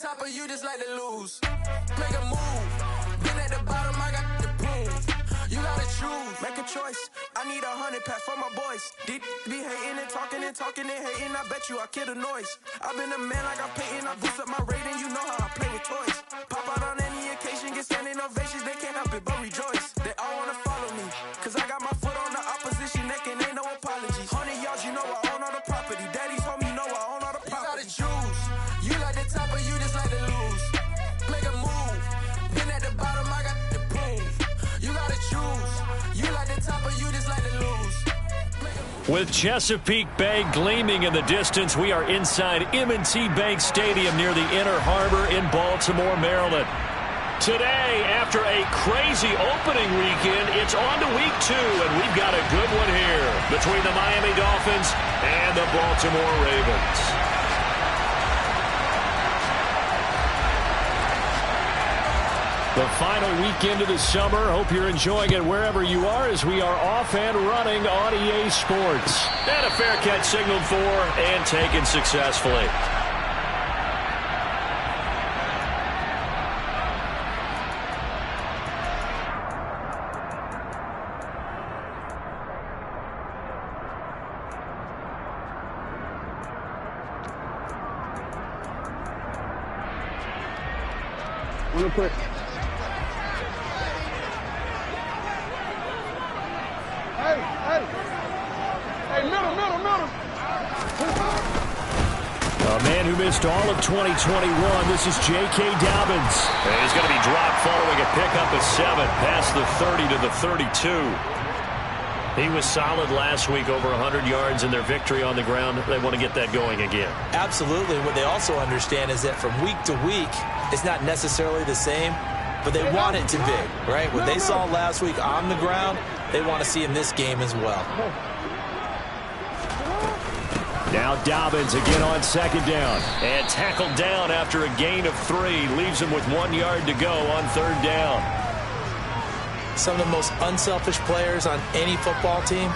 Top of you just like to lose. Make a move. Been at the bottom, I got the prove. You gotta choose, make a choice. I need 100 pack for my boys. Deep be hating and talking and hating. I bet you I kill the noise. I've been a man like I'm Peyton. I boost up my rating. You know how I play with toys. Pop out on any occasion, get standing ovations. They can't help it but rejoice. They all wanna follow me, cause I got my foot on the opposition neck and ain't no apologies. 100 yards, you know I own all the property. Daddy's home, you know I own all the property. You gotta choose. You like the top or you just like to lose. Make a move. Been at the bottom, I got the prove. You gotta choose. You like the top or you just like to lose. With Chesapeake Bay gleaming in the distance, we are inside M&T Bank Stadium near the Inner Harbor in Baltimore, Maryland. Today, after a crazy opening weekend, it's on to week 2, and we've got a good one here between the Miami Dolphins and the Baltimore Ravens. The final weekend of the summer. Hope you're enjoying it wherever you are as we are off and running on EA Sports. And a fair catch signaled for and taken successfully. Real quick. Hey, middle. A man who missed all of 2021. This is J.K. Dobbins. And he's going to be dropped following a pickup of 7 past the 30 to the 32. He was solid last week, over 100 yards in their victory on the ground. They want to get that going again. Absolutely. What they also understand is that from week to week, it's not necessarily the same, but they want it to be, right? What they saw last week on the ground, they want to see in this game as well. Now Dobbins again on second down. And tackled down after a gain of 3. Leaves him with 1 yard to go on third down. Some of the most unselfish players on any football team,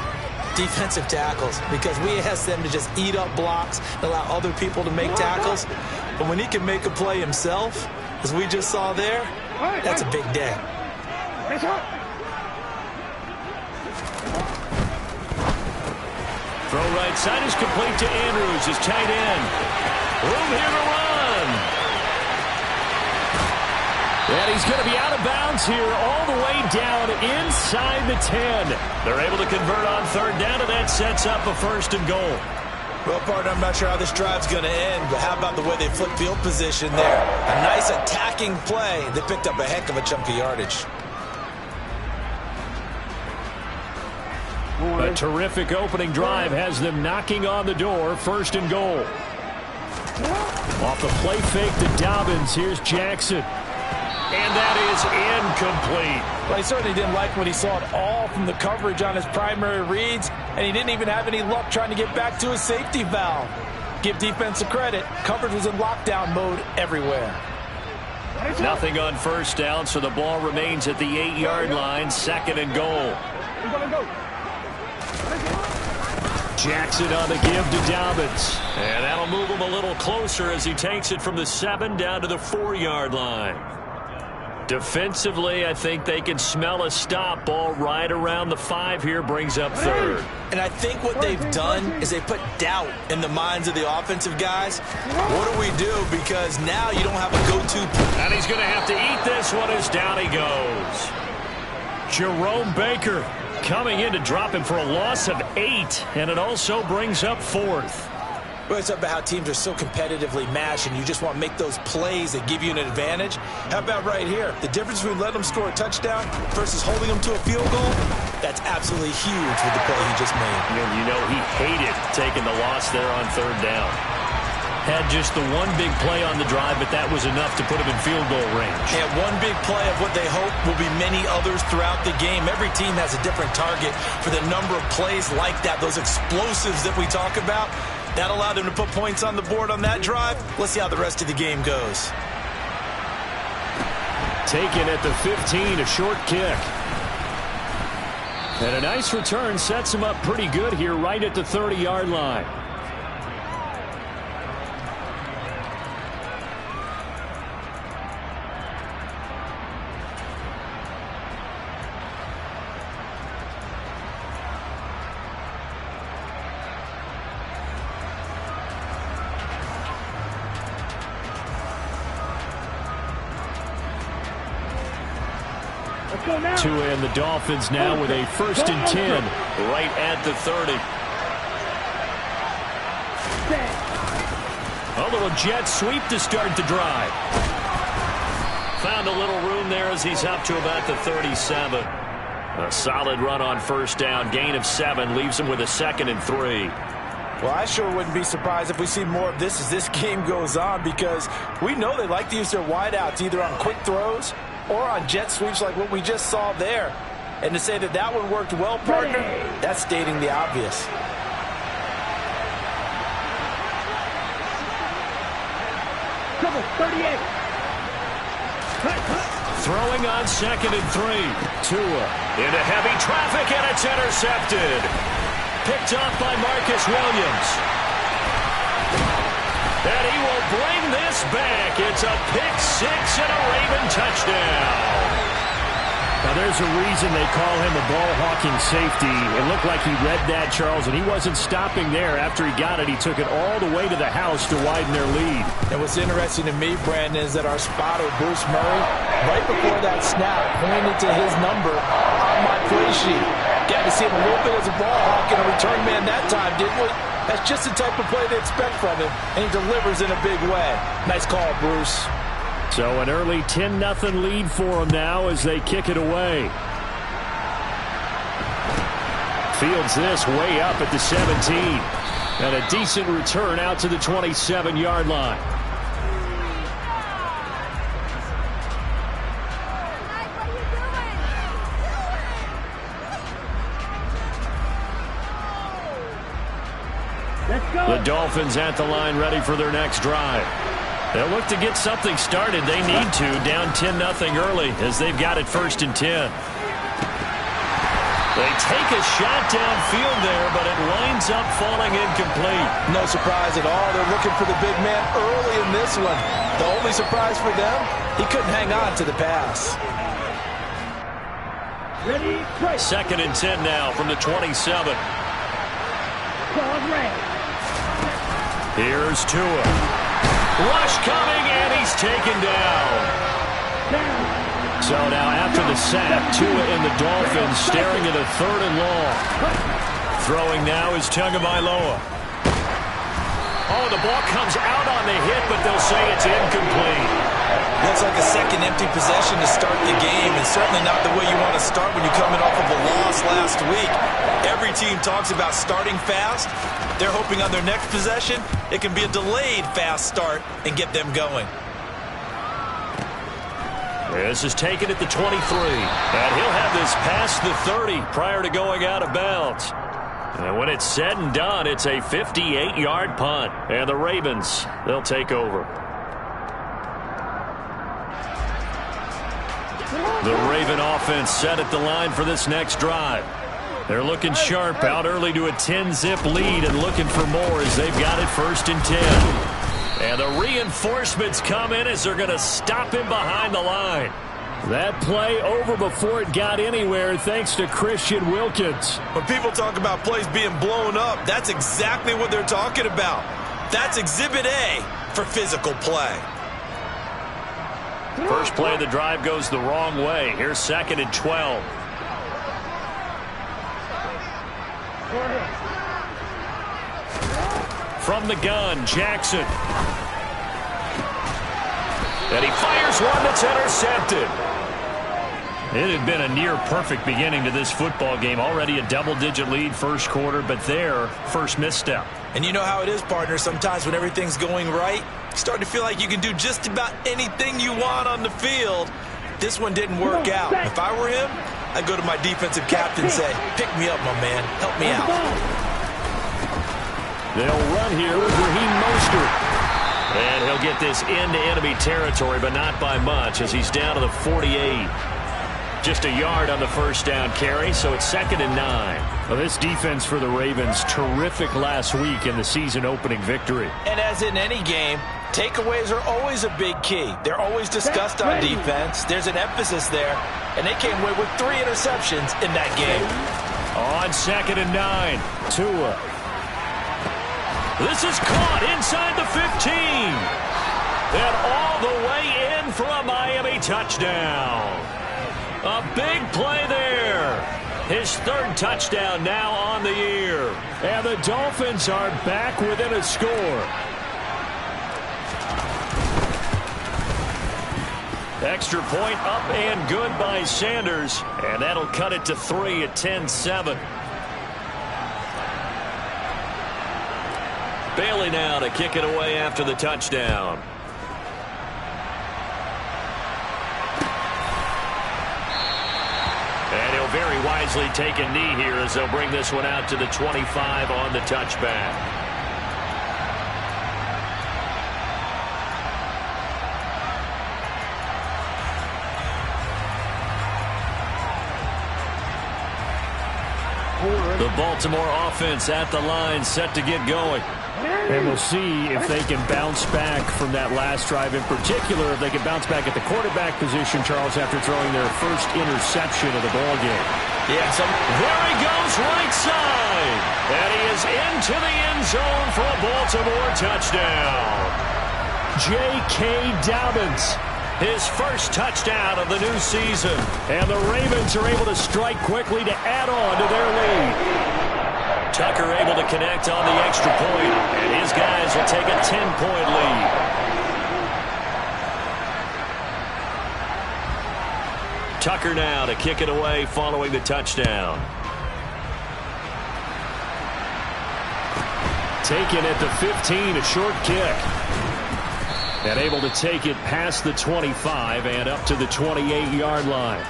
defensive tackles, because we ask them to just eat up blocks and allow other people to make tackles. But when he can make a play himself, as we just saw there, that's a big day. Throw right side is complete to Andrews, his tight end. Room here to run. And he's going to be out of bounds here all the way down inside the 10. They're able to convert on third down, and that sets up a first and goal. Well, partner, I'm not sure how this drive's going to end, but how about the way they flip field position there? A nice attacking play. They picked up a heck of a chunk of yardage. A terrific opening drive has them knocking on the door. First and goal. Off the play fake to Dobbins. Here's Jackson. And that is incomplete. Well, he certainly didn't like what he saw at all from the coverage on his primary reads, and he didn't even have any luck trying to get back to his safety valve. Give defense a credit. Coverage was in lockdown mode everywhere. Nothing on first down, so the ball remains at the 8-yard line. Second and goal. Jackson on the give to Dobbins. And that'll move him a little closer as he takes it from the 7 down to the 4-yard line. Defensively, I think they can smell a stop. Ball right around the 5 here, brings up third. And I think what they've done is they put doubt in the minds of the offensive guys. What do we do? Because now you don't have a go-to. And he's going to have to eat this one as down he goes. Jerome Baker coming in to drop him for a loss of 8, and it also brings up fourth. Well, it's about how teams are so competitively matched, and you just want to make those plays that give you an advantage. How about right here? The difference between letting them score a touchdown versus holding them to a field goal, that's absolutely huge with the play he just made. You know he hated taking the loss there on third down. Had just the one big play on the drive, but that was enough to put him in field goal range. And one big play of what they hope will be many others throughout the game. Every team has a different target for the number of plays like that, those explosives that we talk about. That allowed them to put points on the board on that drive. Let's see how the rest of the game goes. Taken at the 15, a short kick. And a nice return sets him up pretty good here right at the 30-yard line. Tua and the Dolphins now with a 1st and 10 right at the 30. A little jet sweep to start the drive. Found a little room there as he's up to about the 37. A solid run on 1st down. Gain of 7 leaves him with a 2nd and 3. Well, I sure wouldn't be surprised if we see more of this as this game goes on, because we know they like to use their wideouts either on quick throws or on jet sweeps like what we just saw there. And to say that that one worked well, partner, that's stating the obvious. Cover 38. Throwing on 2nd and 3. Tua into heavy traffic, and it's intercepted. Picked up by Marcus Williams. And he will bring this back. It's a pick 6 and a Raven touchdown. Now, there's a reason they call him a ball-hawking safety. It looked like he read that, Charles, and he wasn't stopping there. After he got it, he took it all the way to the house to widen their lead. And what's interesting to me, Brandon, is that our spotter, Bruce Murray, right before that snap, pointed to his number on my play sheet. Got to see him a little bit as a ball hawk and a return man that time, didn't we? That's just the type of play they expect from him, and he delivers in a big way. Nice call, Bruce. So an early 10-0 lead for them now as they kick it away. Fields this way up at the 17. And a decent return out to the 27-yard line. The Dolphins at the line ready for their next drive. They'll look to get something started. They need to, down 10-0 early as they've got it 1st and 10. They take a shot downfield there, but it winds up falling incomplete. No surprise at all. They're looking for the big man early in this one. The only surprise for them, he couldn't hang on to the pass. 2nd and 10 now from the 27. Here's Tua. Rush coming, and he's taken down. So now after the sack, Tua and the Dolphins staring at a 3rd and long. Throwing now is Tagovailoa. Oh, the ball comes out on the hit, but they'll say it's incomplete. Looks like a second empty possession to start the game, and certainly not the way you want to start when you're coming off of a loss last week. Every team talks about starting fast. They're hoping on their next possession, it can be a delayed fast start and get them going. This is taken at the 23, and he'll have this past the 30 prior to going out of bounds. And when it's said and done, it's a 58-yard punt, and the Ravens, they'll take over. The Raven offense set at the line for this next drive. They're looking sharp, out early to a 10-zip lead and looking for more as they've got it 1st and 10. And the reinforcements come in as they're going to stop him behind the line. That play over before it got anywhere thanks to Christian Wilkins. When people talk about plays being blown up, that's exactly what they're talking about. That's Exhibit A for physical play. First play of the drive goes the wrong way. Here's 2nd and 12. From the gun, Jackson. And he fires one that's intercepted. It had been a near-perfect beginning to this football game. Already a double-digit lead 1st quarter, but their first misstep. And you know how it is, partner. Sometimes when everything's going right, you start to feel like you can do just about anything you want on the field. This one didn't work out. If I were him, I'd go to my defensive captain and say, pick me up, my man. Help me out. They'll run here with Raheem Mostert. And he'll get this into enemy territory, but not by much as he's down to the 48. Just a yard on the 1st down carry, so it's 2nd and 9. Well, this defense for the Ravens, terrific last week in the season-opening victory. And as in any game, takeaways are always a big key. They're always discussed on defense. There's an emphasis there, and they came away with 3 interceptions in that game. On 2nd and 9, Tua. This is caught inside the 15. And all the way in for a Miami touchdown. A big play there. His third touchdown now on the year. And the Dolphins are back within a score. Extra point up and good by Sanders. And that'll cut it to 3 at 10-7. Bailey now to kick it away after the touchdown. And he'll very wisely take a knee here as they'll bring this one out to the 25 on the touchback. The Baltimore offense at the line, set to get going. And we'll see if they can bounce back from that last drive. In particular, if they can bounce back at the quarterback position, Charles, after throwing their first interception of the ballgame. Yeah, there he goes right side. And he is into the end zone for a Baltimore touchdown. J.K. Dobbins. His first touchdown of the new season. And the Ravens are able to strike quickly to add on to their lead. Tucker able to connect on the extra point, and his guys will take a 10-point lead. Tucker now to kick it away following the touchdown. Taken at the 15, a short kick. And able to take it past the 25 and up to the 28-yard line.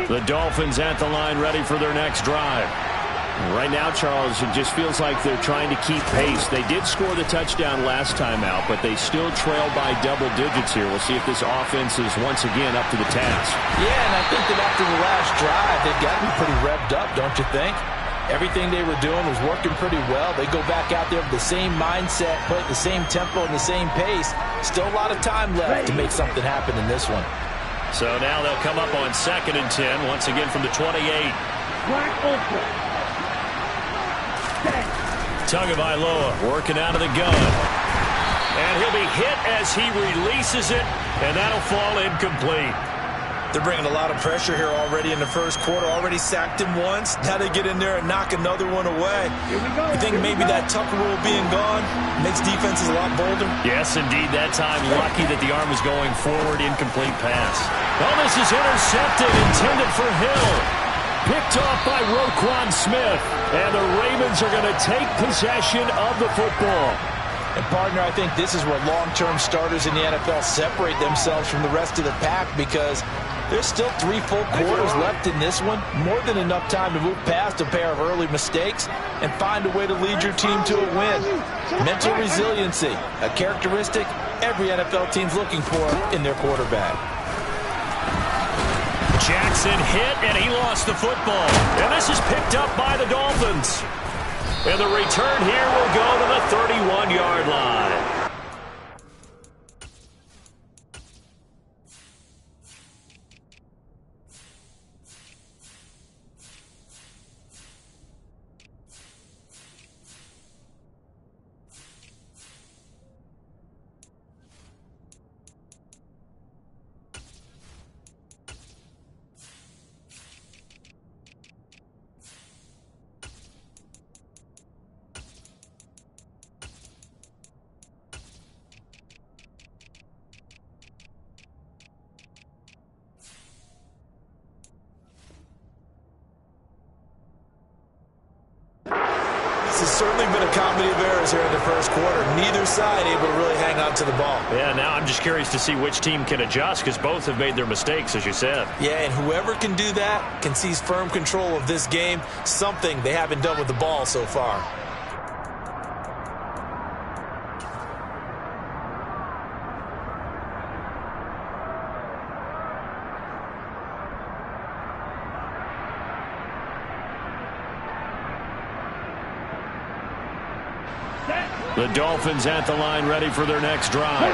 The Dolphins at the line, ready for their next drive. Right now, Charles, it just feels like they're trying to keep pace. They did score the touchdown last time out, but they still trail by double digits here. We'll see if this offense is once again up to the task. Yeah, and I think that after the last drive, they've got to be pretty revved up, don't you think? Everything they were doing was working pretty well. They go back out there with the same mindset, play at the same tempo and the same pace. Still a lot of time left to make something happen in this one. So now they'll come up on 2nd and 10, once again from the 28. Tagovailoa working out of the gun. And he'll be hit as he releases it, and that'll fall incomplete. They're bringing a lot of pressure here already in the first quarter. Already sacked him once. Now they get in there and knock another one away. You think maybe that Tucker rule being gone makes defenses a lot bolder? Yes, indeed. That time, lucky that the arm was going forward. Incomplete pass. Oh, this is intercepted, intended for Hill. Picked off by Roquan Smith. And the Ravens are going to take possession of the football. And, partner, I think this is where long-term starters in the NFL separate themselves from the rest of the pack, because there's still 3 full quarters left in this one. More than enough time to move past a pair of early mistakes and find a way to lead your team to a win. Mental resiliency, a characteristic every NFL team's looking for in their quarterback. Jackson hit, and he lost the football. And this is picked up by the Dolphins. And the return here will go to the 31-yard line. This has certainly been a comedy of errors here in the first quarter. Neither side able to really hang on to the ball. Yeah, now I'm just curious to see which team can adjust, because both have made their mistakes, as you said. Yeah, and whoever can do that can seize firm control of this game, something they haven't done with the ball so far. The Dolphins at the line ready for their next drive.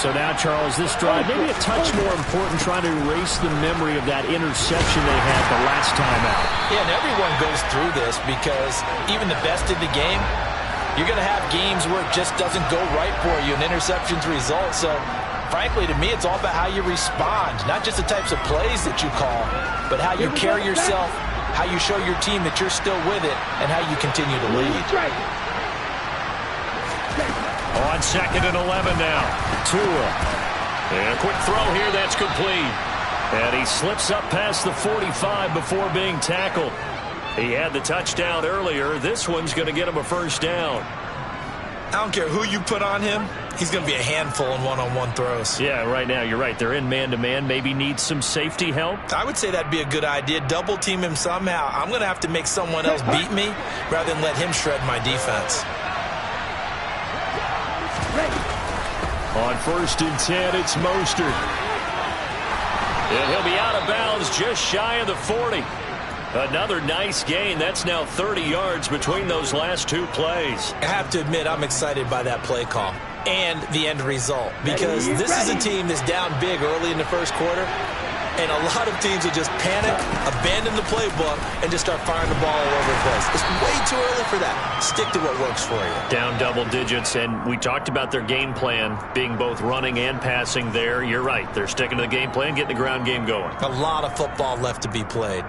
So now, Charles, this drive maybe a touch more important, trying to erase the memory of that interception they had the last time out. Yeah, and everyone goes through this because even the best in the game, you're going to have games where it just doesn't go right for you, and interceptions result. So, frankly, to me, it's all about how you respond, not just the types of plays that you call, but how you carry yourself, how you show your team that you're still with it, and how you continue to lead. On 2nd and 11 now. Tua. And a quick throw here. That's complete. And he slips up past the 45 before being tackled. He had the touchdown earlier. This one's going to get him a first down. I don't care who you put on him. He's going to be a handful in one-on-one throws. Yeah, right now, you're right. They're in man-to-man. Maybe needs some safety help. I would say that'd be a good idea. Double team him somehow. I'm going to have to make someone else beat me rather than let him shred my defense. On 1st and 10, it's Mostert. And he'll be out of bounds just shy of the 40. Another nice gain. That's now 30 yards between those last two plays. I have to admit, I'm excited by that play call and the end result, because this is a team that's down big early in the first quarter, and a lot of teams will just panic, abandon the playbook, and just start firing the ball all over the place. It's way too early for that. Stick to what works for you. Down double digits, and we talked about their game plan being both running and passing there. You're right. They're sticking to the game plan, getting the ground game going. A lot of football left to be played.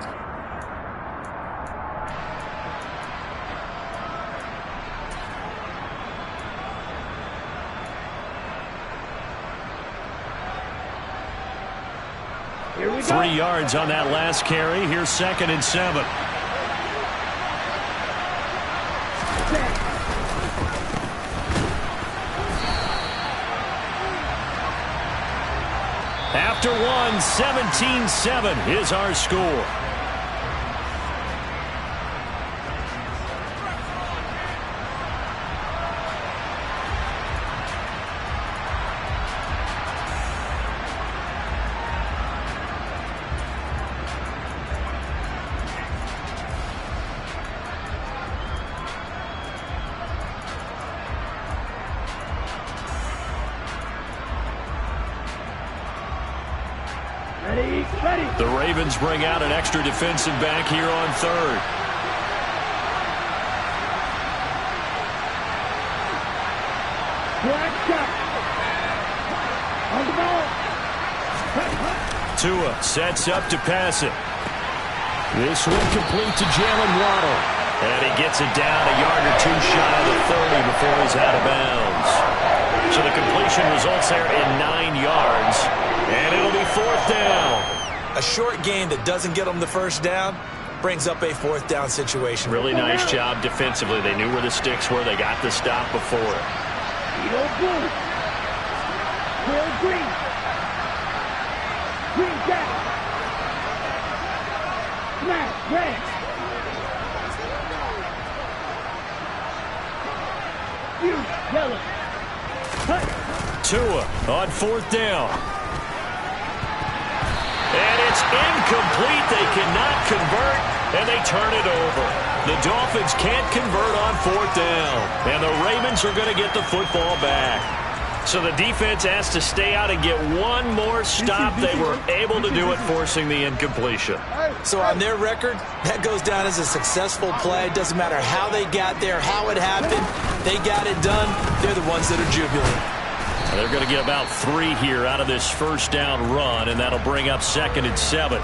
Here we go. 3 yards on that last carry. Here's 2nd and 7. After one, 17-7 is our score. Ready. The Ravens bring out an extra defensive back here on 3rd. Black shot. On the ball. Tua sets up to pass it. This one complete to Jalen Waddle. And he gets it down a yard or two shy of the 30 before he's out of bounds. So the completion results there in 9 yards. And it'll be 4th down. A short gain that doesn't get them the first down brings up a 4th down situation. Really nice job defensively. They knew where the sticks were. They got the stop before it. Eagle blue. Will green. Green down. Smash red. Yellow. Tua on 4th down. And it's incomplete. They cannot convert, and they turn it over. The Dolphins can't convert on 4th down, and the Ravens are going to get the football back. So the defense has to stay out and get one more stop. They were able to do it, forcing the incompletion. So on their record, that goes down as a successful play. Doesn't matter how they got there, how it happened. They got it done. They're the ones that are jubilant. They're going to get about 3 here out of this first down run, and that'll bring up 2nd and 7.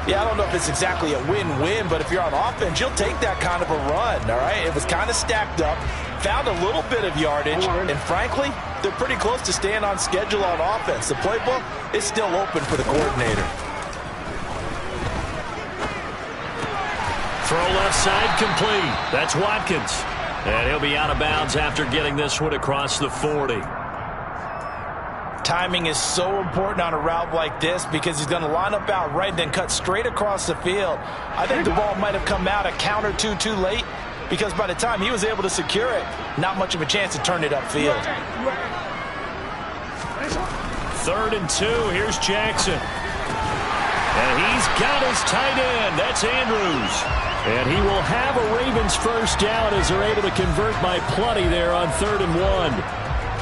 Yeah, I don't know if it's exactly a win-win, but if you're on offense, you'll take that kind of a run, all right? It was kind of stacked up, found a little bit of yardage, and frankly, they're pretty close to staying on schedule on offense. The playbook is still open for the coordinator. Throw left side complete. That's Watkins. And he'll be out of bounds after getting this one across the 40. Timing is so important on a route like this because he's going to line up out right and then cut straight across the field. I think the ball might have come out a count or two too late because by the time he was able to secure it, not much of a chance to turn it upfield. 3rd and 2. Here's Jackson. And he's got his tight end. That's Andrews. And he will have a Ravens first down as they're able to convert by plenty there on 3rd and 1.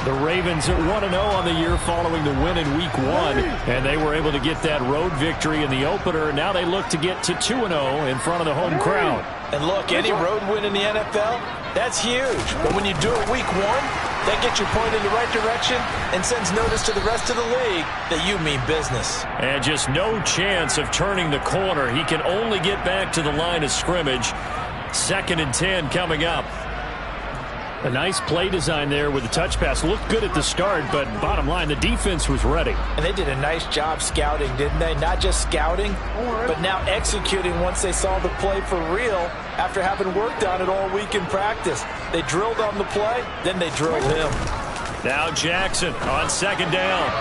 The Ravens at 1-0 on the year following the win in Week 1. And they were able to get that road victory in the opener. Now they look to get to 2-0 in front of the home crowd. And look, any road win in the NFL, that's huge. But when you do it Week 1, that gets you pointed in the right direction and sends notice to the rest of the league that you mean business. And just no chance of turning the corner. He can only get back to the line of scrimmage. 2nd and 10 coming up. A nice play design there with the touch pass. Looked good at the start, but bottom line, the defense was ready. And they did a nice job scouting, didn't they? Not just scouting, but now executing once they saw the play for real after having worked on it all week in practice. They drilled on the play, then they drilled him. Now Jackson on 2nd down.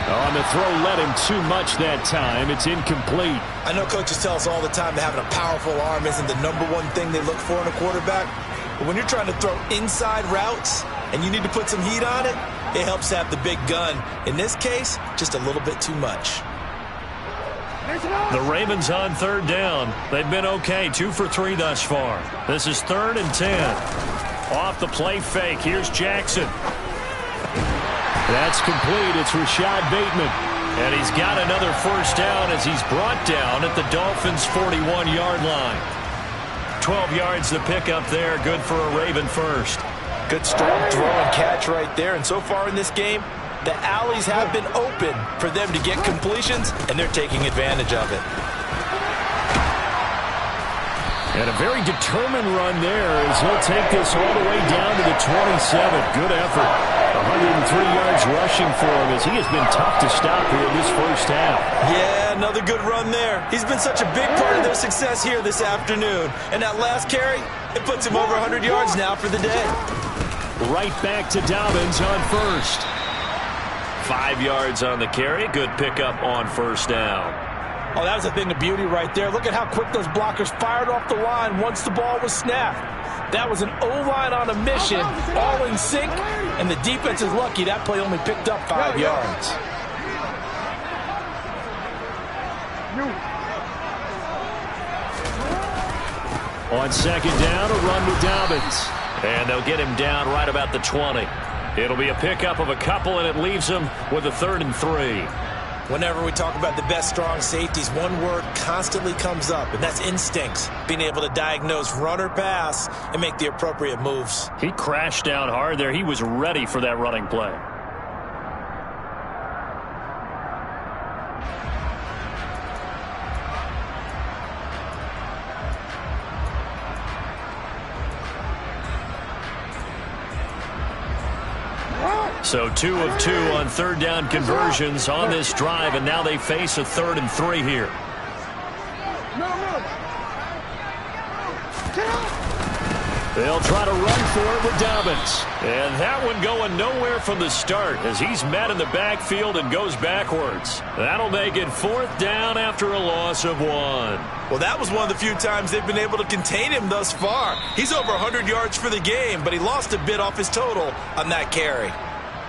On the throw, led him too much that time. It's incomplete. I know coaches tell us all the time that having a powerful arm isn't the #1 thing they look for in a quarterback. But when you're trying to throw inside routes and you need to put some heat on it, it helps have the big gun. In this case, just a little bit too much. The Ravens on 3rd down. They've been okay, 2 for 3 thus far. This is 3rd and 10. Off the play fake, here's Jackson. That's complete. It's Rashad Bateman. And he's got another first down as he's brought down at the Dolphins' 41-yard line. 12 yards to pick up there. Good for a Raven first. Good strong throw and catch right there. And so far in this game, the alleys have been open for them to get completions, and they're taking advantage of it. And a very determined run there as he'll take this all the way down to the 27. Good effort. 103 yards rushing for him as he has been tough to stop here in this first half. Yeah, another good run there. He's been such a big part of their success here this afternoon. And that last carry, it puts him over 100 yards now for the day. Right back to Dobbins on first. 5 yards on the carry. Good pickup on first down. Oh, that was a thing of beauty right there. Look at how quick those blockers fired off the line once the ball was snapped. That was an O-line on a mission, all in sync, and the defense is lucky that play only picked up 5 yards. On 2nd down, a run with Dobbins. And they'll get him down right about the 20. It'll be a pickup of a couple, and it leaves him with a 3rd and 3. Whenever we talk about the best strong safeties, one word constantly comes up, and that's instincts. Being able to diagnose run or pass and make the appropriate moves. He crashed down hard there. He was ready for that running play. So 2 of 2 on 3rd down conversions on this drive, and now they face a 3rd and 3 here. They'll try to run for it with Dobbins. And that one going nowhere from the start as he's met in the backfield and goes backwards. That'll make it 4th down after a loss of 1. Well, that was one of the few times they've been able to contain him thus far. He's over 100 yards for the game, but he lost a bit off his total on that carry.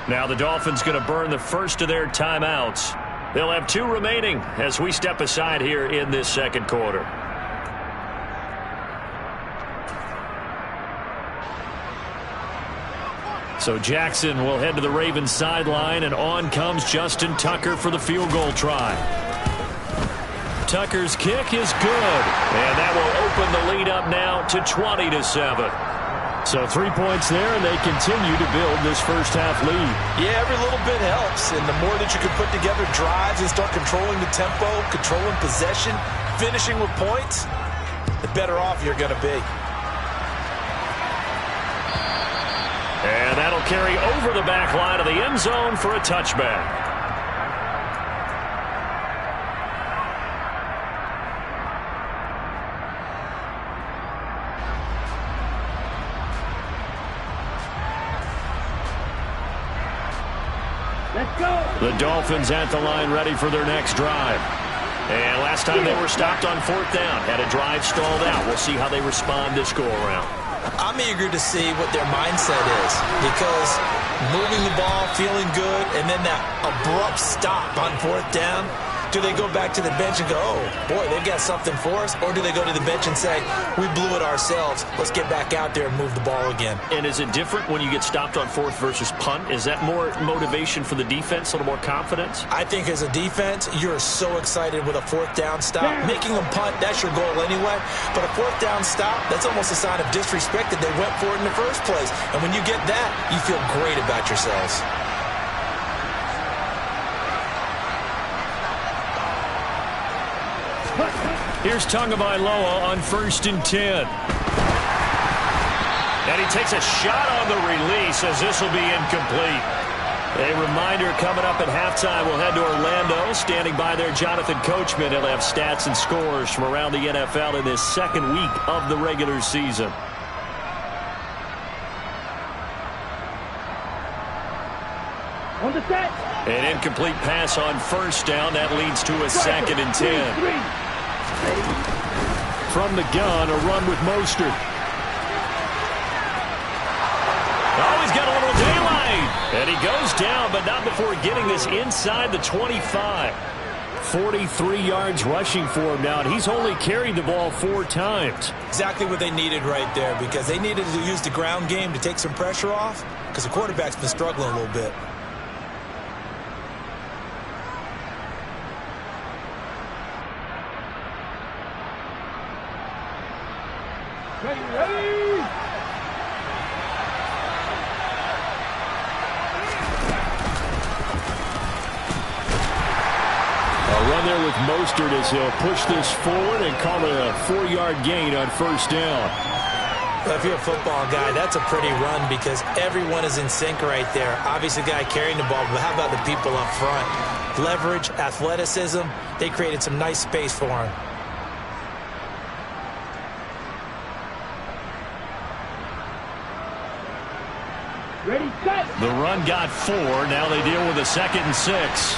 Now the Dolphins going to burn the first of their timeouts. They'll have 2 remaining as we step aside here in this 2nd quarter. So Jackson will head to the Ravens sideline, and on comes Justin Tucker for the field goal try. Tucker's kick is good, and that will open the lead up now to 20-7. So 3 points there, and they continue to build this first half lead. Yeah, every little bit helps, and the more that you can put together drives and start controlling the tempo, controlling possession, finishing with points, the better off you're going to be. And that'll carry over the back line of the end zone for a touchback. Let's go. The Dolphins at the line ready for their next drive. And last time they were stopped on 4th down, had a drive stalled out. We'll see how they respond this go-around. I'm eager to see what their mindset is, because moving the ball, feeling good, and then that abrupt stop on 4th down, Do they go back to the bench and go, oh, boy, they've got something for us? Or do they go to the bench and say, we blew it ourselves. Let's get back out there and move the ball again. And is it different when you get stopped on fourth versus punt? Is that more motivation for the defense, a little more confidence? I think as a defense, you're so excited with a fourth down stop. Making them punt, that's your goal anyway. But a fourth down stop, that's almost a sign of disrespect that they went for it in the first place. And when you get that, you feel great about yourselves. Here's Tagovailoa on 1st and 10. And he takes a shot on the release as this will be incomplete. A reminder coming up at halftime, we'll head to Orlando. Standing by there, Jonathan Coachman. He'll have stats and scores from around the NFL in this second week of the regular season. On the set. An incomplete pass on 1st down. That leads to a 2nd and 10. From the gun, a run with Mostert. Oh, he's got a little daylight. And he goes down, but not before getting this inside the 25. 43 yards rushing for him now, and he's only carried the ball 4 times. Exactly what they needed right there, because they needed to use the ground game to take some pressure off, because the quarterback's been struggling a little bit. Ready. A run there with Mostert as he'll push this forward and call it a 4-yard gain on 1st down. Well, if you're a football guy, that's a pretty run because everyone is in sync right there. Obviously, the guy carrying the ball, but how about the people up front? Leverage, athleticism, they created some nice space for him. Ready, set. The run got 4. Now they deal with a 2nd and 6.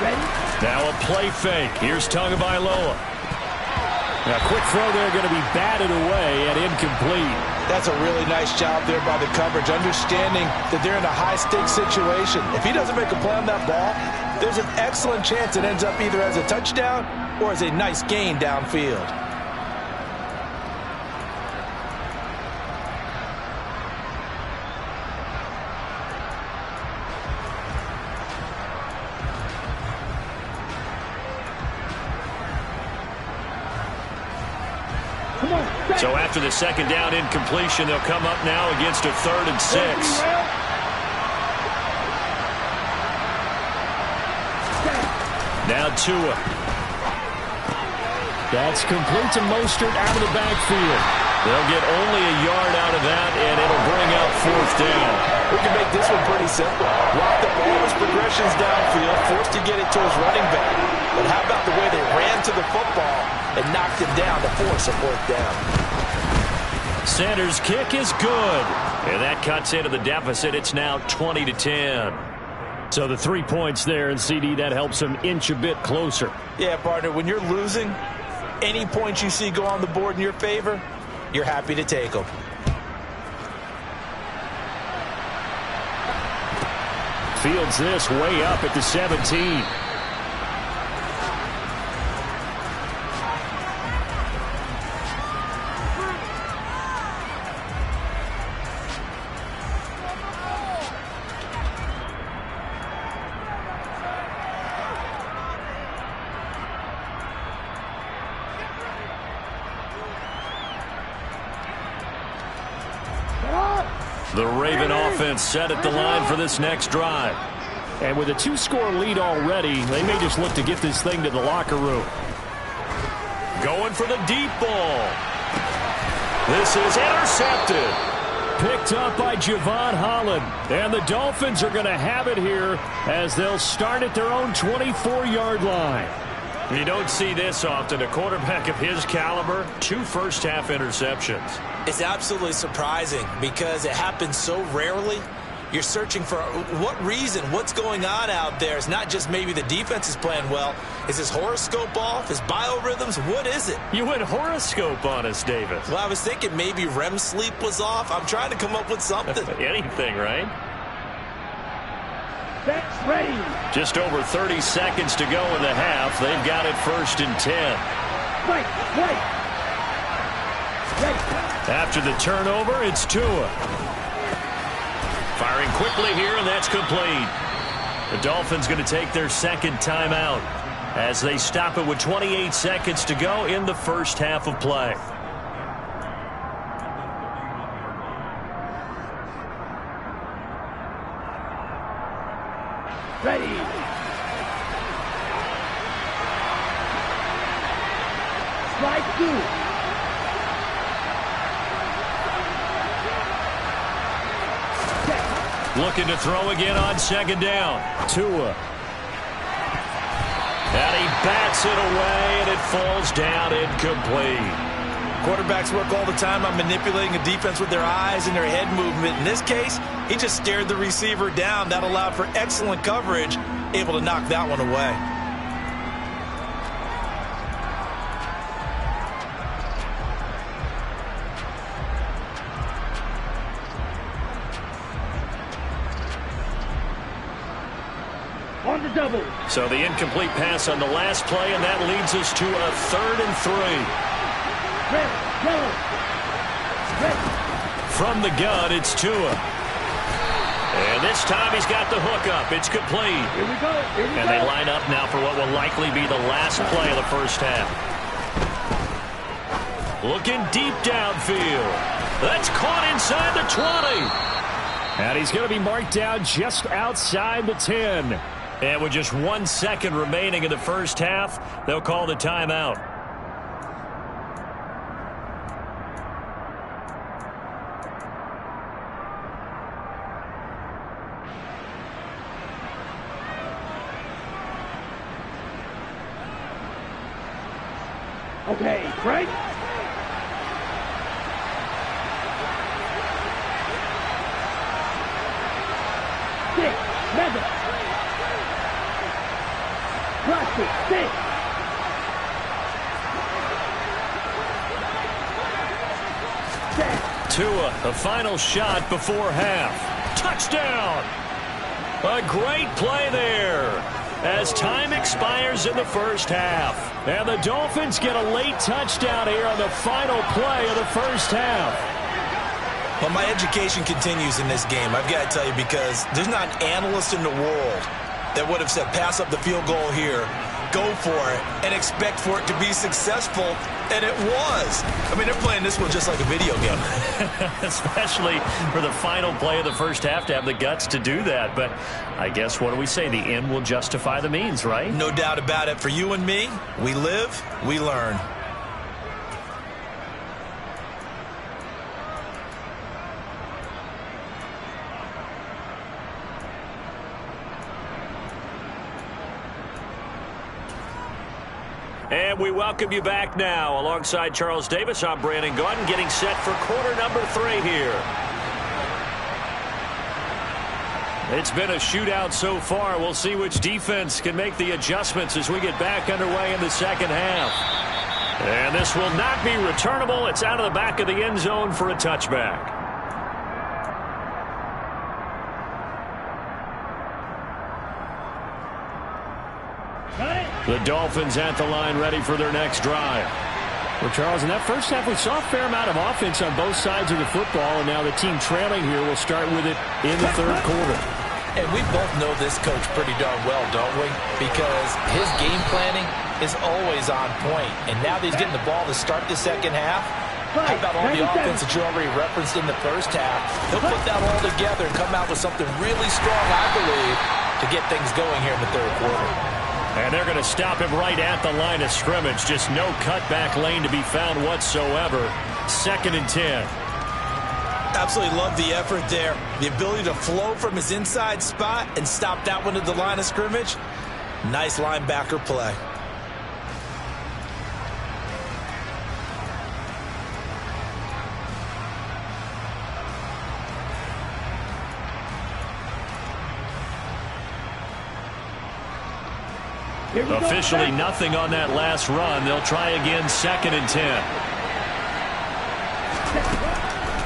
Ready. Now a play fake. Here's Tagovailoa. A quick throw there going to be batted away and incomplete. That's a really nice job there by the coverage, understanding that they're in a high-stakes situation. If he doesn't make a play on that ball, there's an excellent chance it ends up either as a touchdown or as a nice gain downfield. So after the 2nd down incompletion, they'll come up now against a 3rd and 6. Now Tua. That's complete to Mostert out of the backfield. They'll get only a yard out of that, and it'll bring up 4th down. We can make this one pretty simple. Locked up all his progressions downfield, forced to get it to his running back. But how about the way they ran to the football and knocked him down to force a 4th down? Sanders' kick is good. And that cuts into the deficit. It's now 20-10. So the 3 points there, and CD, that helps them inch a bit closer. Yeah, partner, when you're losing, any points you see go on the board in your favor, you're happy to take them. Fields this way up at the 17. The Raven offense set at the line for this next drive. And with a 2-score lead already, they may just look to get this thing to the locker room. Going for the deep ball. This is intercepted. Picked up by Javon Holland. And the Dolphins are going to have it here as they'll start at their own 24-yard line. You don't see this often. A quarterback of his caliber, 2 first-half interceptions. It's absolutely surprising because it happens so rarely. You're searching for what reason, what's going on out there. It's not just maybe the defense is playing well. Is his horoscope off? His biorhythms? What is it? You went horoscope on us, Davis. Well, I was thinking maybe REM sleep was off. I'm trying to come up with something. Anything, right? Set. Ready. Just over 30 seconds to go in the half. They've got it 1st and 10. Right. Right. Ready. After the turnover, it's Tua. Firing quickly here, and that's complete. The Dolphins going to take their 2nd timeout as they stop it with 28 seconds to go in the first half of play. Ready. Strike 2. Looking to throw again on 2nd down. Tua. And he bats it away, and it falls down incomplete. Quarterbacks work all the time on manipulating a defense with their eyes and their head movement. In this case, he just stared the receiver down. That allowed for excellent coverage, able to knock that one away. On the double. So the incomplete pass on the last play, and that leads us to a 3rd and 3. Red. Yellow. Red. From the gun, it's Tua. And this time he's got the hook up. It's complete. Here we go. Here we And go. they line up now for what will likely be the last play of the first half. Looking deep downfield. That's caught inside the 20. And he's going to be marked down just outside the 10. And with just 1 second remaining in the first half, they'll call the timeout. Okay, Frank. Six, seven. Rush it, 6. Set. Tua, the final shot before half. Touchdown! A great play there as time expires in the first half. And the Dolphins get a late touchdown here on the final play of the first half. Well, my education continues in this game, I've got to tell you, because there's not an analyst in the world that would have said pass up the field goal here, go for it, and expect for it to be successful, and it was. I mean, they're playing this one just like a video game. Especially for the final play of the first half to have the guts to do that. But I guess, what do we say? The end will justify the means, right? No doubt about it. For you and me, we live, we learn. And we welcome you back now. Alongside Charles Davis, I'm Brandon Gaudin, getting set for quarter number 3 here. It's been a shootout so far. We'll see which defense can make the adjustments as we get back underway in the second half. And this will not be returnable. It's out of the back of the end zone for a touchback. The Dolphins at the line, ready for their next drive. Well, Charles, in that first half, we saw a fair amount of offense on both sides of the football, and now the team trailing here will start with it in the third quarter. And we both know this coach pretty darn well, don't we? Because his game planning is always on point. And now that he's getting the ball to start the second half, how about all the offense that you already referenced in the first half? He'll put that all together and come out with something really strong, I believe, to get things going here in the third quarter. And they're going to stop him right at the line of scrimmage. Just no cutback lane to be found whatsoever. 2nd and 10. Absolutely love the effort there. The ability to flow from his inside spot and stop that one at the line of scrimmage. Nice linebacker play. Officially nothing on that last run. They'll try again, 2nd and 10.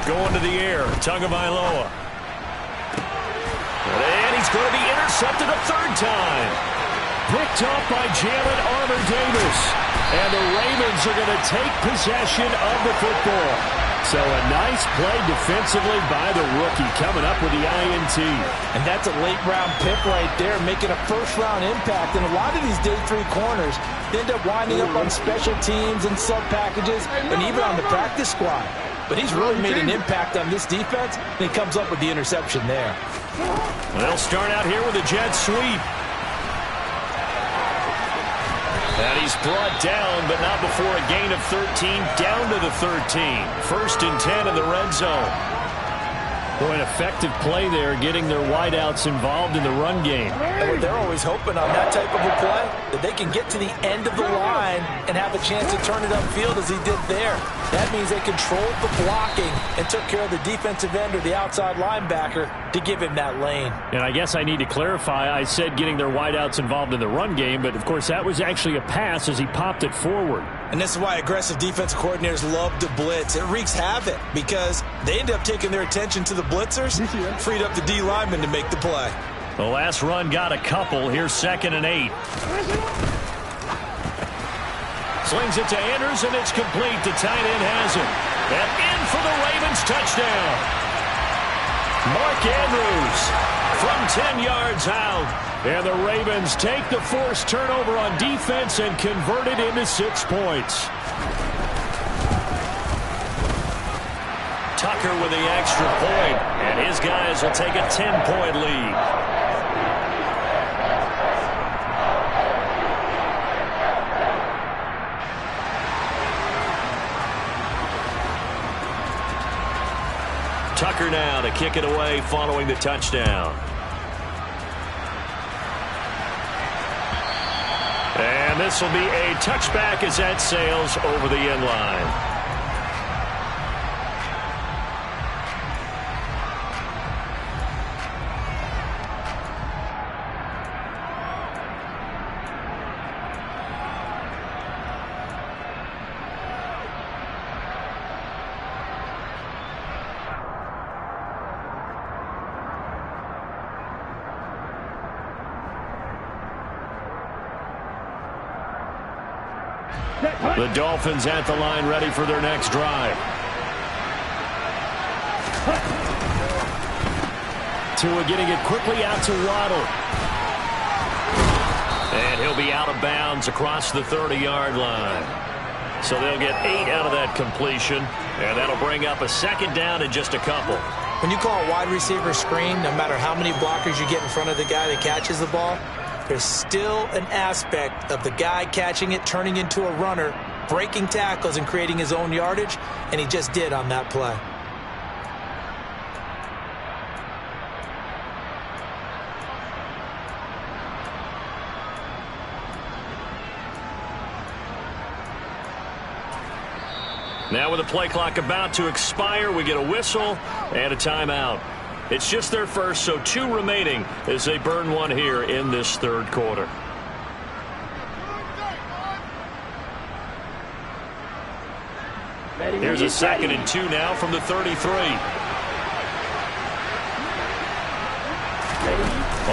Going to the air, Tagovailoa. And he's going to be intercepted a third time. Picked up by Jalen Armour-Davis. And the Ravens are going to take possession of the football. So a nice play defensively by the rookie coming up with the INT. And that's a late-round pick right there, making a first-round impact. And a lot of these day 3 corners end up winding up on special teams and sub-packages and even on the practice squad. But he's really made an impact on this defense, and he comes up with the interception there. They'll start out here with a jet sweep. And he's brought down, but not before a gain of 13, down to the 13. 1st and 10 in the red zone. Boy, an effective play there, getting their wideouts involved in the run game. And what they're always hoping on that type of a play, that they can get to the end of the line and have a chance to turn it upfield as he did there. That means they controlled the blocking and took care of the defensive end or the outside linebacker to give him that lane. And I guess I need to clarify, I said getting their wideouts involved in the run game, but of course that was actually a pass as he popped it forward. And this is why aggressive defensive coordinators love to blitz. It wreaks havoc because they end up taking their attention to the blitzers, freed up the D lineman to make the play. The last run got a couple. Here's 2nd and 8. Slings it to Andrews, and it's complete. The tight end has it. And in for the Ravens touchdown. Mark Andrews from 10 yards out. And the Ravens take the forced turnover on defense and convert it into 6 points. Tucker with the extra point, and his guys will take a 10-point lead. Tucker now to kick it away following the touchdown. And this will be a touchback as that sails over the end line. The Dolphins at the line, ready for their next drive. Tua getting it quickly out to Waddle. And he'll be out of bounds across the 30-yard line. So they'll get 8 out of that completion, and that'll bring up a 2nd down in just a couple. When you call a wide receiver screen, no matter how many blockers you get in front of the guy that catches the ball, there's still an aspect of the guy catching it, turning into a runner, breaking tackles and creating his own yardage, and he just did on that play. Now with the play clock about to expire, we get a whistle and a timeout. It's just their first, so 2 remaining as they burn one here in this 3rd quarter. Here's a 2nd and 2 now from the 33.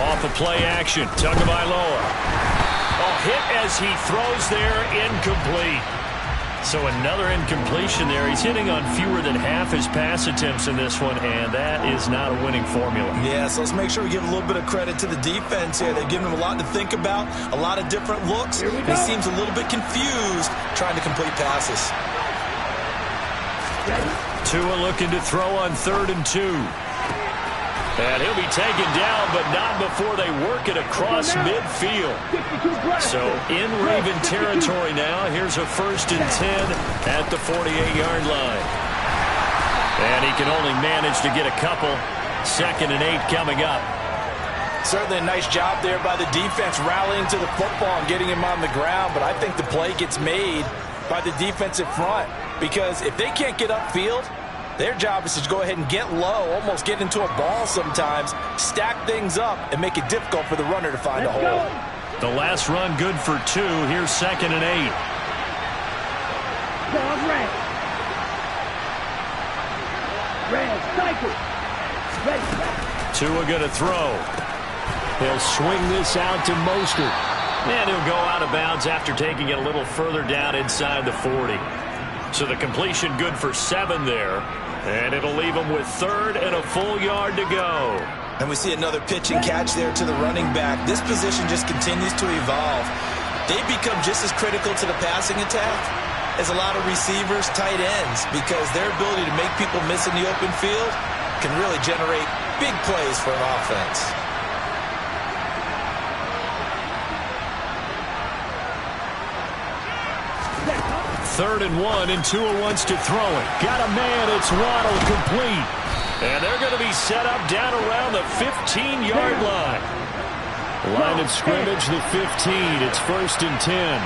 Off the play action, Tagovailoa. Hit as he throws there, incomplete. So another incompletion there. He's hitting on fewer than half his pass attempts in this one, and that is not a winning formula. Yeah, so let's make sure we give a little bit of credit to the defense here. They've given him a lot to think about, a lot of different looks. He seems a little bit confused trying to complete passes. Tua looking to throw on 3rd and 2. And he'll be taken down, but not before they work it across midfield. So in Raven territory now. Here's a 1st and 10 at the 48-yard line. And he can only manage to get a couple. 2nd and 8 coming up. Certainly a nice job there by the defense rallying to the football and getting him on the ground. But I think the play gets made by the defensive front. Because if they can't get upfield, their job is to go ahead and get low, almost get into a ball sometimes, stack things up, and make it difficult for the runner to find a hole. The last run good for 2. Here's 2nd and 8. Red, cycle. Tua going to throw. They'll swing this out to Mostert. And he'll go out of bounds after taking it a little further down inside the 40. So the completion good for 7 there. And it'll leave him with 3rd and a full yard to go. And we see another pitch and catch there to the running back. This position just continues to evolve. They become just as critical to the passing attack as a lot of receivers, tight ends, because their ability to make people miss in the open field can really generate big plays for an offense. Third and 1, and Tua wants to throw it. Got a man, it's Waddle, complete. And they're going to be set up down around the 15-yard line. Line of scrimmage, the 15. It's 1st and 10.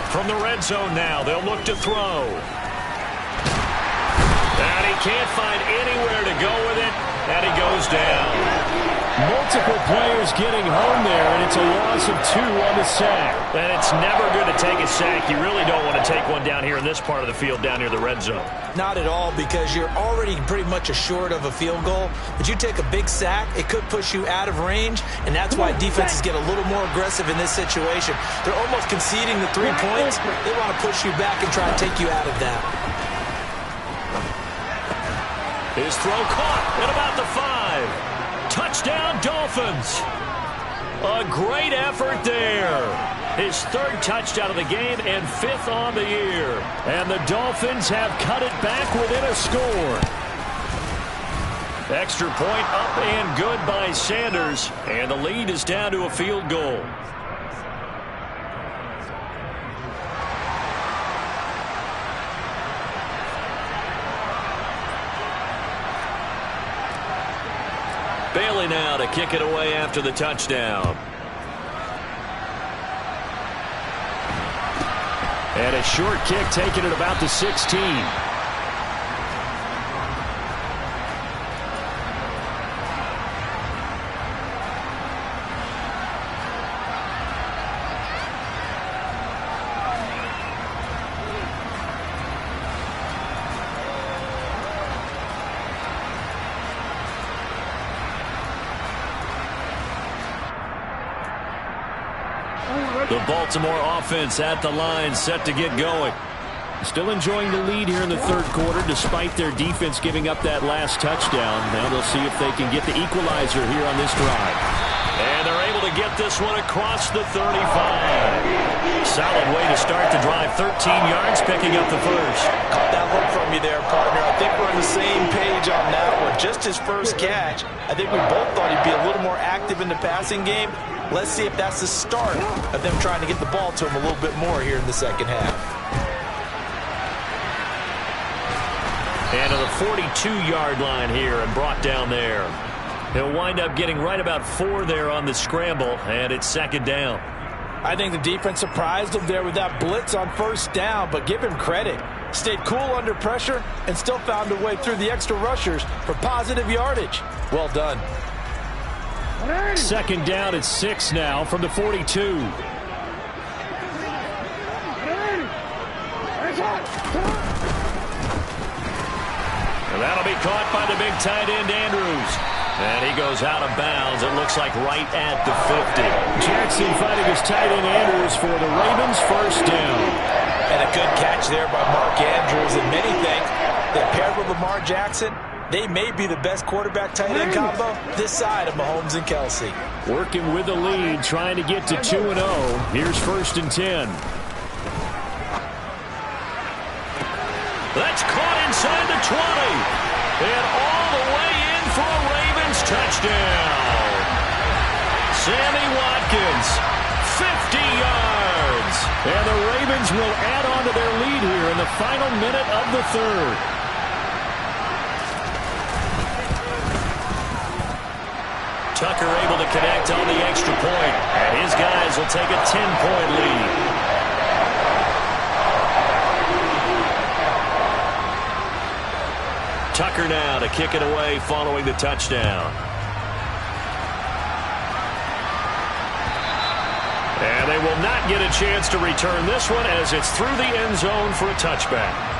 From the red zone now, they'll look to throw. And he can't find anywhere to go with it, and he goes down. Multiple players getting home there, and it's a loss of 2 on the sack. And it's never good to take a sack. You really don't want to take one down here in this part of the field, down near the red zone. Not at all, because you're already pretty much assured of a field goal. But you take a big sack, it could push you out of range, and that's why defenses get a little more aggressive in this situation. They're almost conceding the 3 points. They want to push you back and try to take you out of that. His throw caught at about the 5. Touchdown, Dolphins. A great effort there. His 3rd touchdown of the game and 5th on the year. And the Dolphins have cut it back within a score. Extra point up and good by Sanders. And the lead is down to a field goal. Bailey now to kick it away after the touchdown. And a short kick taken at about the 16. The Baltimore offense at the line, set to get going. Still enjoying the lead here in the 3rd quarter, despite their defense giving up that last touchdown. Now they'll see if they can get the equalizer here on this drive. And they're able to get this one across the 35. Solid way to start the drive. 13 yards, picking up the 1st. Caught that look from you there, partner. I think we're on the same page on that one. Just his first catch. I think we both thought he'd be a little more active in the passing game. Let's see if that's the start of them trying to get the ball to him a little bit more here in the second half. And to the 42-yard line here and brought down there. He'll wind up getting right about 4 there on the scramble, and it's 2nd down. I think the defense surprised him there with that blitz on 1st down, but give him credit. Stayed cool under pressure and still found a way through the extra rushers for positive yardage. Well done. 2nd down at 6 now from the 42. And that'll be caught by the big tight end, Andrews. And he goes out of bounds. It looks like right at the 50. Jackson finding his tight end, Andrews, for the Ravens. 1st down. And a good catch there by Mark Andrews. And many think that paired with Lamar Jackson, they may be the best quarterback-tight end combo this side of Mahomes and Kelsey. Working with the lead, trying to get to 2-0. Here's 1st and 10. That's caught inside the 20. And all the way in for a Ravens touchdown. Sammy Watkins, 50 yards. And the Ravens will add on to their lead here in the final minute of the 3rd. Tucker able to connect on the extra point, and his guys will take a 10-point lead. Tucker now to kick it away following the touchdown. And they they will not get a chance to return this one as it's through the end zone for a touchback.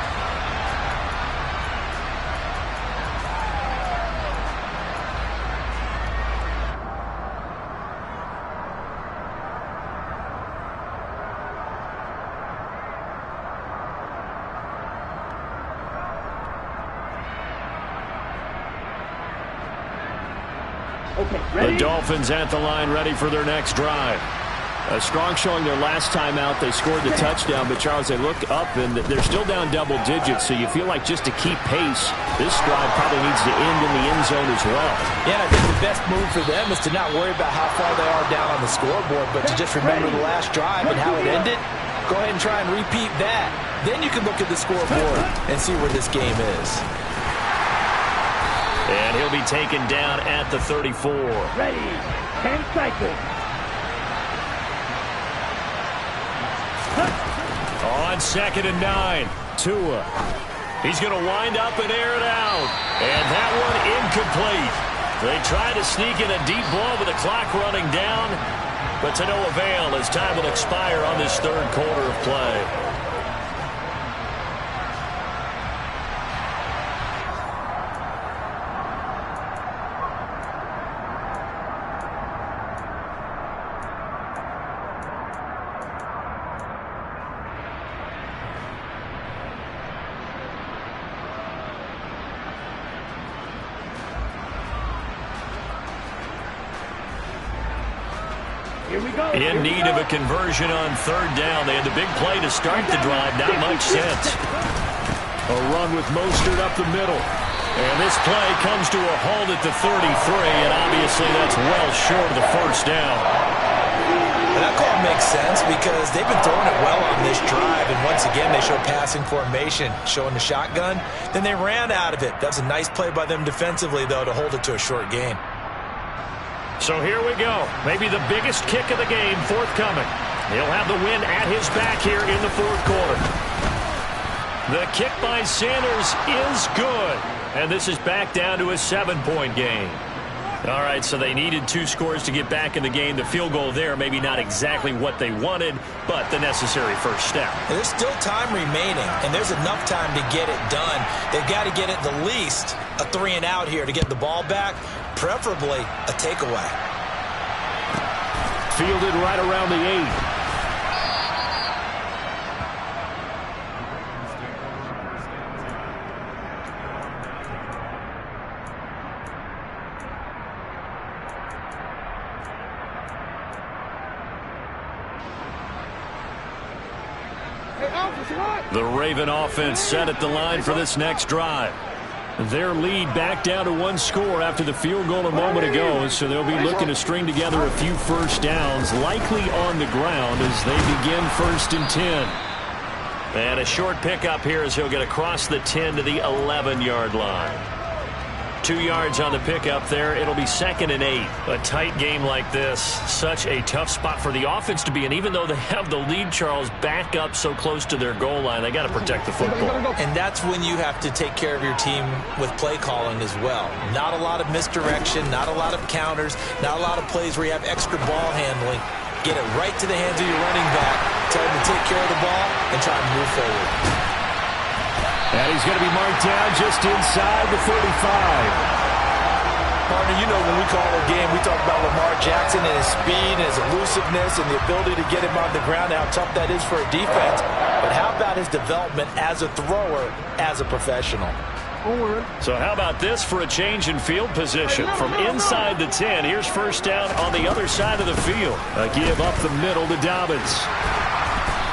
Ready? The Dolphins at the line, ready for their next drive. A strong showing their last time out. They scored the touchdown, but, Charles, they look up, and they're still down double digits, so you feel like just to keep pace, this drive probably needs to end in the end zone as well. Yeah, I think the best move for them is to not worry about how far they are down on the scoreboard, but to just remember the last drive and how it ended. Go ahead and try and repeat that. Then you can look at the scoreboard and see where this game is. And he'll be taken down at the 34. Ready. 10 cycles. On 2nd and 9, Tua. He's going to wind up and air it out. And that one incomplete. They try to sneak in a deep ball with the clock running down, but to no avail as time will expire on this third quarter of play. In need of a conversion on 3rd down. They had the big play to start the drive. Not much sense. A run with Mostert up the middle. And this play comes to a halt at the 33, and obviously that's well short of the first down. And that call makes sense because they've been throwing it well on this drive, and once again they show passing formation, showing the shotgun. Then they ran out of it. That's a nice play by them defensively, though, to hold it to a short gain. So here we go. Maybe the biggest kick of the game forthcoming. He'll have the win at his back here in the 4th quarter. The kick by Sanders is good. And this is back down to a 7-point game. All right, so they needed 2 scores to get back in the game. The field goal there, maybe not exactly what they wanted, but the necessary first step. And there's still time remaining, and there's enough time to get it done. They've got to get at the least a 3-and-out here to get the ball back, preferably a takeaway. Fielded right around the 8. The Raven offense set at the line for this next drive. Their lead back down to 1 score after the field goal a moment ago, so they'll be looking to string together a few first downs, likely on the ground as they begin 1st and 10. And a short pickup here as he'll get across the 10 to the 11-yard line. 2 yards on the pickup there. It'll be 2nd and 8. A tight game like this, such a tough spot for the offense to be in. Even though they have the lead, Charles, back up so close to their goal line, they got to protect the football. And that's when you have to take care of your team with play calling as well. Not a lot of misdirection, not a lot of counters, not a lot of plays where you have extra ball handling. Get it right to the hands of your running back, tell him to take care of the ball, and try to move forward. And he's going to be marked down just inside the 35. Partner, you know when we call a game, we talk about Lamar Jackson and his speed and his elusiveness and the ability to get him on the ground, how tough that is for a defense. But how about his development as a thrower, as a professional? So how about this for a change in field position? From inside the 10, here's first down on the other side of the field. A give up the middle to Dobbins.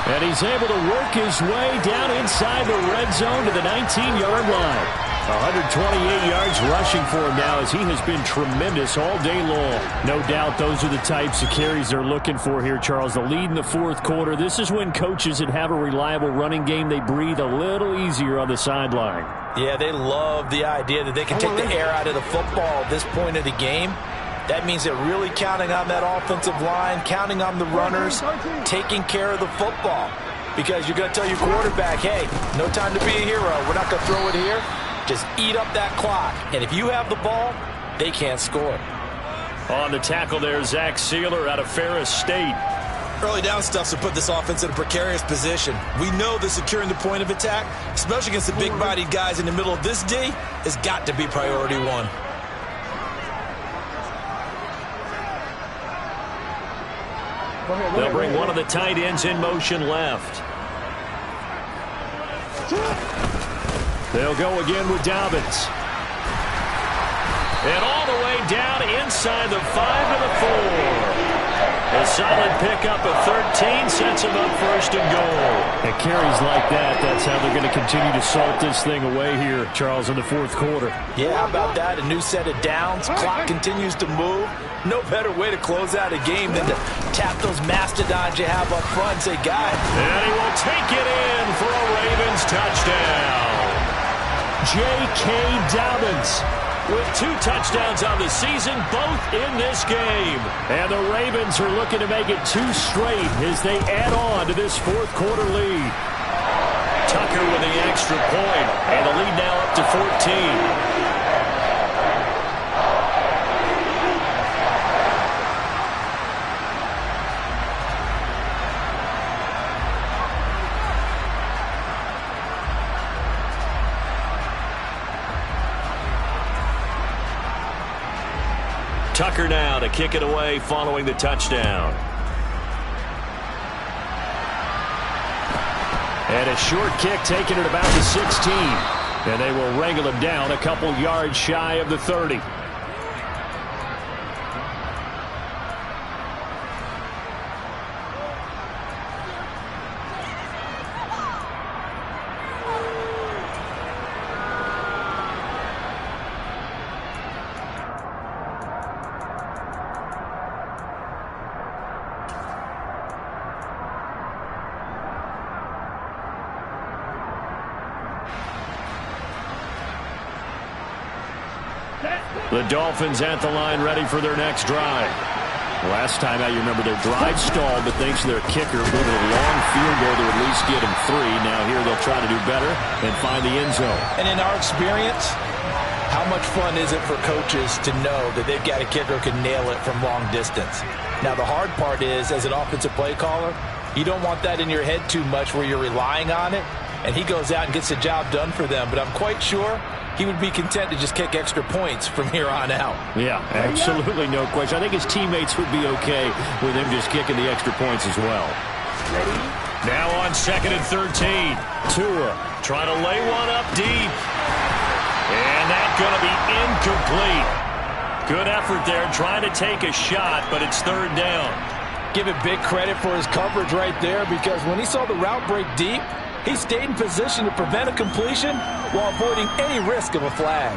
And he's able to work his way down inside the red zone to the 19-yard line. 128 yards rushing for him now as he has been tremendous all day long. No doubt those are the types of carries they're looking for here, Charles. The lead in the 4th quarter. This is when coaches that have a reliable running game, they breathe a little easier on the sideline. Yeah, they love the idea that they can take the air out of the football at this point of the game. That means they're really counting on that offensive line, counting on the runners, taking care of the football. Because you're going to tell your quarterback, hey, no time to be a hero. We're not going to throw it here. Just eat up that clock. And if you have the ball, they can't score. On the tackle there, Zach Sealer out of Ferris State. Early down stuffs will put this offense in a precarious position. We know that securing the point of attack, especially against the big-bodied guys in the middle of this D, has got to be priority one. They'll bring one of the tight ends in motion left. They'll go again with Dobbins. And all the way down inside the 5 to the 4. A solid pickup of 13 sets him up first and goal. And carries like that, that's how they're going to continue to salt this thing away here, Charles, in the fourth quarter. Yeah, how about that? A new set of downs. Clock continues to move. No better way to close out a game than to tap those mastodons you have up front and say, guys. And he will take it in for a Ravens touchdown. J.K. Dobbins with 2 touchdowns on the season, both in this game. And the Ravens are looking to make it 2 straight as they add on to this fourth quarter lead. Tucker with the extra point, and the lead now up to 14. Tucker now to kick it away following the touchdown. And a short kick taken at about the 16. And they will wrangle him down a couple yards shy of the 30. The Dolphins at the line ready for their next drive. Last time out, you remember their drive stalled, but thanks to their kicker moving a long field goal to at least get them 3. Now here they'll try to do better and find the end zone. And in our experience, how much fun is it for coaches to know that they've got a kicker who can nail it from long distance? Now the hard part is, as an offensive play caller, you don't want that in your head too much where you're relying on it, and he goes out and gets the job done for them. But I'm quite sure he would be content to just kick extra points from here on out. Yeah, absolutely no question. I think his teammates would be okay with him just kicking the extra points as well. Now on 2nd and 13. Tua trying to lay one up deep. And that's going to be incomplete. Good effort there trying to take a shot, but it's 3rd down. Give it big credit for his coverage right there, because when he saw the route break deep, he stayed in position to prevent a completion while avoiding any risk of a flag.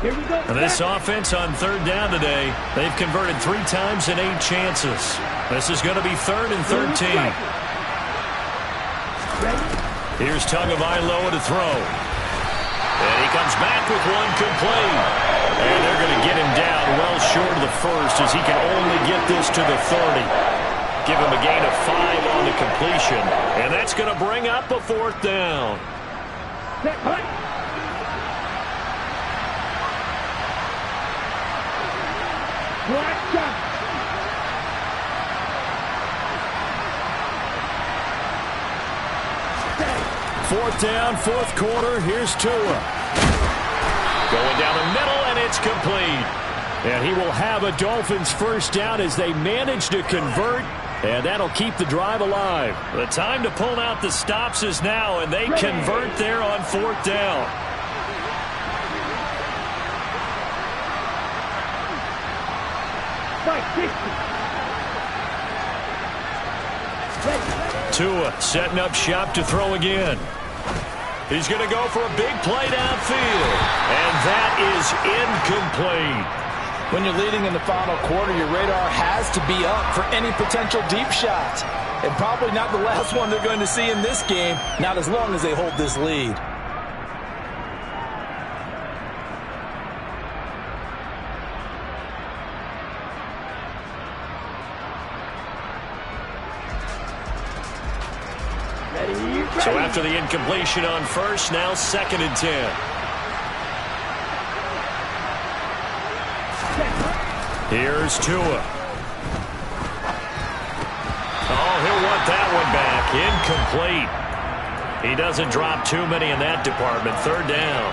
Here we go. And this offense on 3rd down today, they've converted 3 times in 8 chances. This is going to be 3rd and 13. Here's Tagovailoa to throw. And he comes back with one complete. And they're going to get him down well short of the first as he can only get this to the 30. Give him a gain of 5 on the completion. And that's going to bring up a 4th down. Fourth down, 4th quarter. Here's Tua. Going down the middle, and it's complete. And he will have a Dolphins first down as they manage to convert. And that'll keep the drive alive. The time to pull out the stops is now, and they convert there on 4th down. Tua setting up shop to throw again. He's going to go for a big play downfield. And that is incomplete. When you're leading in the final quarter, your radar has to be up for any potential deep shots. And probably not the last one they're going to see in this game, not as long as they hold this lead. So after the incompletion on first, now 2nd and 10. Here's Tua. Oh, he'll want that one back. Incomplete. He doesn't drop too many in that department. Third down.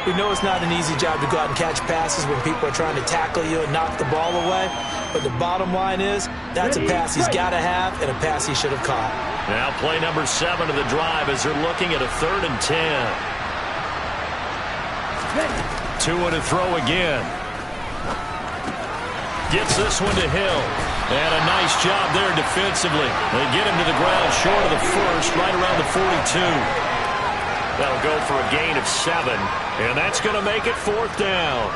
We know it's not an easy job to go out and catch passes when people are trying to tackle you and knock the ball away. But the bottom line is, that's a pass he's got to have and a pass he should have caught. Now play number 7 of the drive as they're looking at a 3rd and 10. Tua to throw again. Gets this one to Hill. And a nice job there defensively. They get him to the ground short of the first, right around the 42. That'll go for a gain of 7. And that's going to make it 4th down.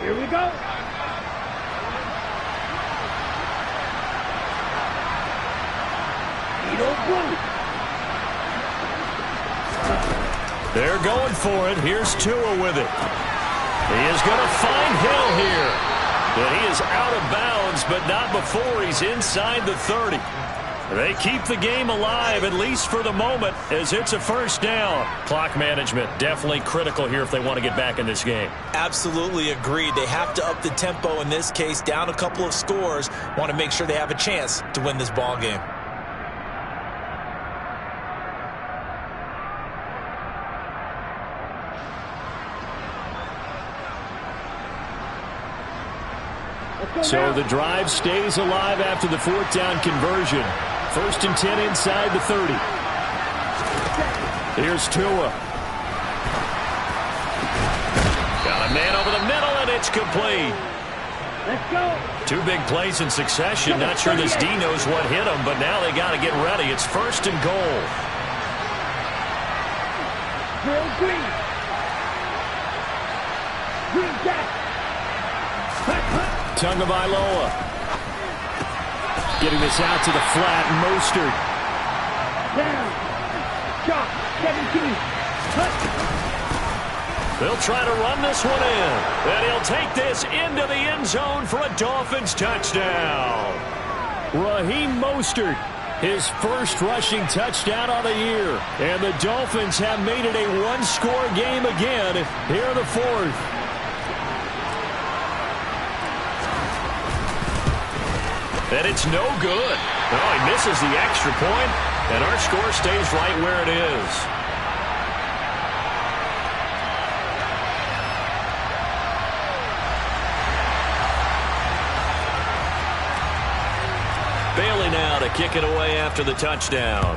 Here we go. They're going for it. Here's Tua with it. He is going to find Hill here. But he is out of bounds, but not before he's inside the 30. They keep the game alive, at least for the moment, as it's a 1st down. Clock management definitely critical here if they want to get back in this game. Absolutely agreed. They have to up the tempo in this case, down a couple of scores. Want to make sure they have a chance to win this ball game. So the drive stays alive after the 4th down conversion. 1st and 10 inside the 30. Here's Tua. Got a man over the middle, and it's complete. Let's go. 2 big plays in succession. Not sure this D knows what hit him, but now they got to get ready. It's 1st and goal. Green. Green jack. Tagovailoa. Getting this out to the flat. Mostert. Down. Shot. 17. They'll try to run this one in. And he'll take this into the end zone for a Dolphins touchdown. Raheem Mostert, his first rushing touchdown of the year. And the Dolphins have made it a 1-score game again here in the 4th. And it's no good. Oh, he misses the extra point, and our score stays right where it is. Bailey now to kick it away after the touchdown.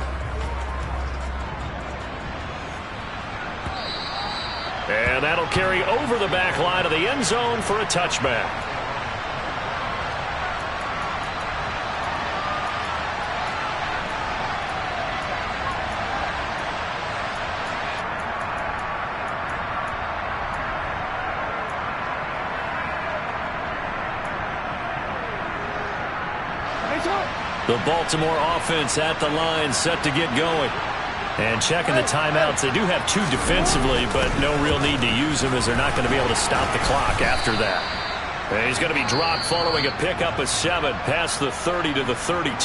And that'll carry over the back line of the end zone for a touchback. The Baltimore offense at the line, set to get going. And checking the timeouts. They do have 2 defensively, but no real need to use them as they're not going to be able to stop the clock after that. And he's going to be dropped following a pickup of 7 past the 30 to the 32.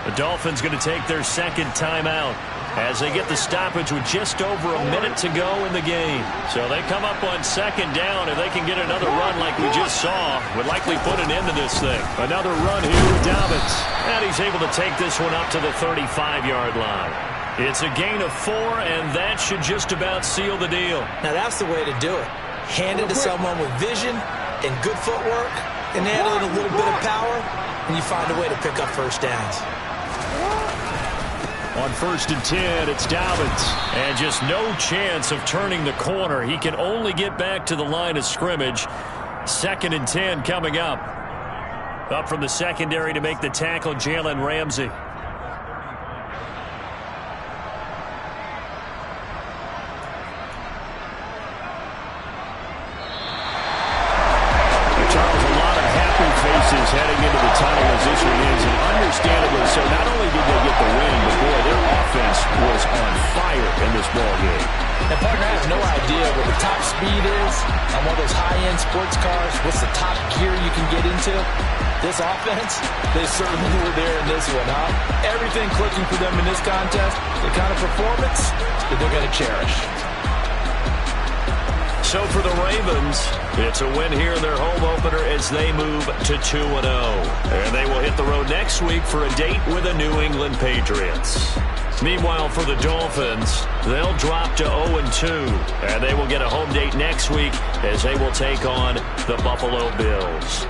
The Dolphins going to take their 2nd timeout as they get the stoppage with just over a minute to go in the game. So they come up on 2nd down. If they can get another run like we just saw, would likely put an end to this thing. Another run here with Dobbins. And he's able to take this one up to the 35-yard line. It's a gain of 4, and that should just about seal the deal. Now that's the way to do it. Hand it to someone with vision and good footwork, and add in a little bit of power, and you find a way to pick up 1st downs. On 1st and 10, it's Dobbins. And just no chance of turning the corner. He can only get back to the line of scrimmage. 2nd and 10 coming up. Up from the secondary to make the tackle, Jalen Ramsey. Charles, a lot of happy faces heading into the tunnel as this one ends. And understandably so, not only do idea what the top speed is on one of those high-end sports cars, what's the top gear you can get into. This offense, they certainly were there in this one, huh? Everything clicking for them in this contest, the kind of performance that they're going to cherish. So for the Ravens, it's a win here in their home opener as they move to 2-0. And they will hit the road next week for a date with the New England Patriots. Meanwhile, for the Dolphins, they'll drop to 0-2, and they will get a home date next week as they will take on the Buffalo Bills.